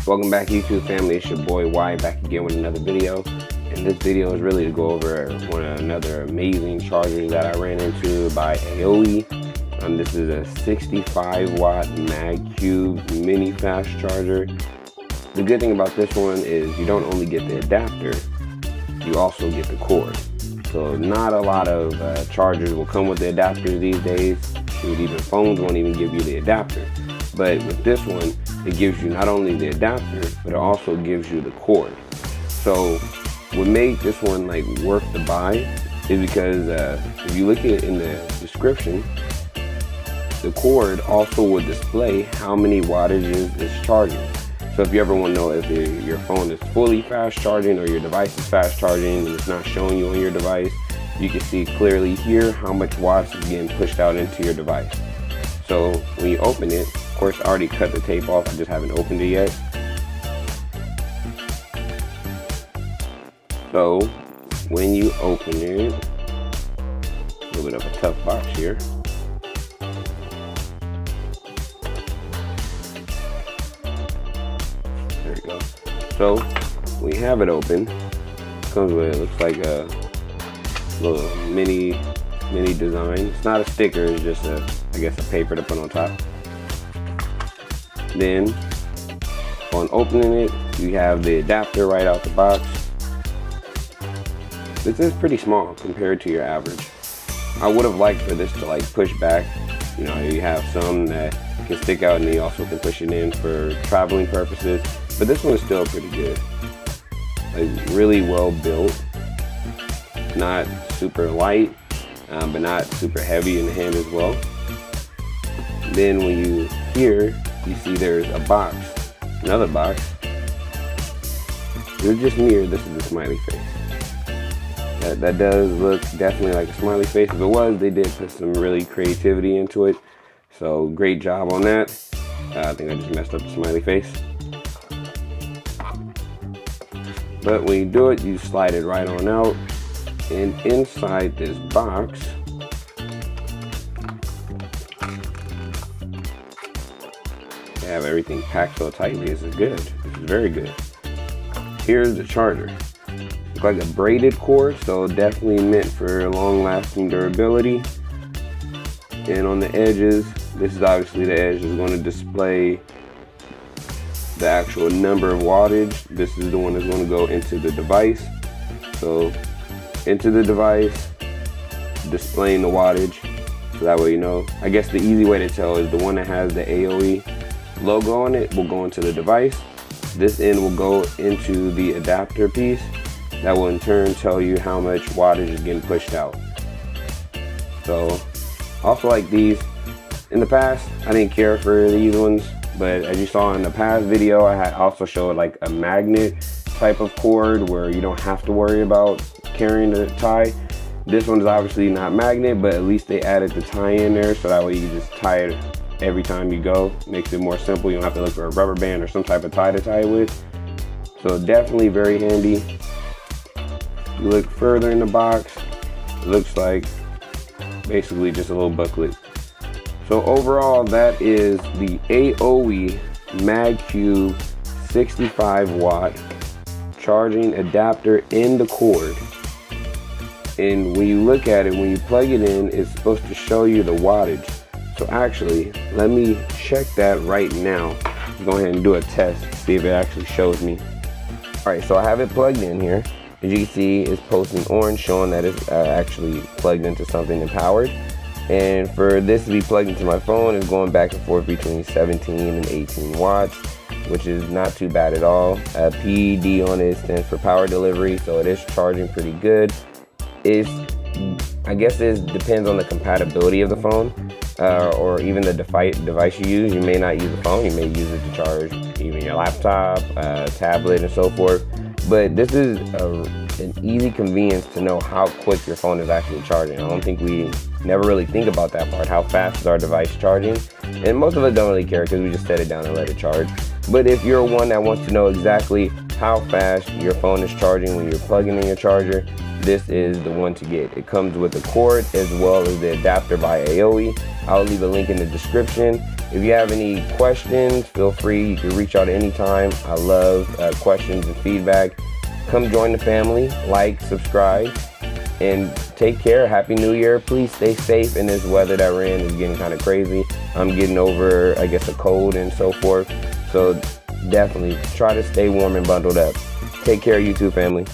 Welcome back, YouTube family. It's your boy Y back again with another video. And this video is really to go over another amazing charger that I ran into by AOHI. This is a 65 watt Magcube mini fast charger. The good thing about this one is you don't only get the adapter, you also get the cord. So not a lot of chargers will come with the adapters these days. Shoot, even phones won't even give you the adapter. But with this one, it gives you not only the adapter, but it also gives you the cord. So what made this one like worth the buy is because if you look at it in the description, the cord also will display how many wattages it's charging. So if you ever want to know if your phone is fully fast charging or your device is fast charging and it's not showing you on your device, you can see clearly here how much watts is getting pushed out into your device. So when you open it, of course I already cut the tape off, I just haven't opened it yet. So when you open it, a little bit of a tough box here. There you go. So we have it open. Comes with, it looks like a little mini design. It's not a sticker, it's just I guess a paper to put on top. Then on opening it, you have the adapter right out the box. This is pretty small compared to your average. I would have liked for this to like push back. You know, you have some that can stick out and you also can push it in for traveling purposes. But this one is still pretty good. Like really well built. Not super light, but not super heavy in the hand as well. Then when you you see there's a box, another box. It's just mirrored. This is the smiley face. That does look definitely like a smiley face. If it was, they did put some really creativity into it. So great job on that. I think I just messed up the smiley face. But when you do it, you slide it right on out. And inside this box, they have everything packed so tightly. This is good. This is very good. Here's the charger. Looks like a braided cord, so definitely meant for long-lasting durability. And on the edges, this is obviously the edge is going to display the actual number of wattage. This is the one that's going to go into the device. So into the device, displaying the wattage, so that way you know. I guess the easy way to tell is the one that has the AOHI logo on it will go into the device. This end will go into the adapter piece. That will in turn tell you how much wattage is getting pushed out. So also like these, in the past I didn't care for these ones, but as you saw in the past video, I had also showed like a magnet type of cord where you don't have to worry about carrying the tie. This one's obviously not magnet, but at least they added the tie in there, so that way you can just tie it every time you go. Makes it more simple. You don't have to look for a rubber band or some type of tie to tie it with. So definitely very handy. You look further in the box, it looks like basically just a little booklet. So overall, that is the AOHI Magcube 65 watt charging adapter in the cord. And when you look at it, when you plug it in, it's supposed to show you the wattage. So actually, let me check that right now. Go ahead and do a test, see if it actually shows me. All right, so I have it plugged in here. As you can see, it's posting orange, showing that it's actually plugged into something and powered. And for this to be plugged into my phone, it's going back and forth between 17 and 18 watts, which is not too bad at all. PED on it stands for power delivery, so it is charging pretty good. I guess it depends on the compatibility of the phone, or even the device you use. You may not use the phone, you may use it to charge even your laptop, tablet, and so forth. But this is an easy convenience to know how quick your phone is actually charging. I don't think we never really think about that part, how fast is our device charging. And most of us don't really care because we just set it down and let it charge. But if you're one that wants to know exactly how fast your phone is charging when you're plugging in your charger, this is the one to get. It comes with a cord as well as the adapter by AOHI. I'll leave a link in the description. If you have any questions, feel free. You can reach out anytime. I love questions and feedback. Come join the family, like, subscribe, and take care. Happy New Year. Please stay safe in this weather that we're in. It's getting kind of crazy. I'm getting over, I guess, a cold and so forth. So definitely try to stay warm and bundled up. Take care, YouTube family.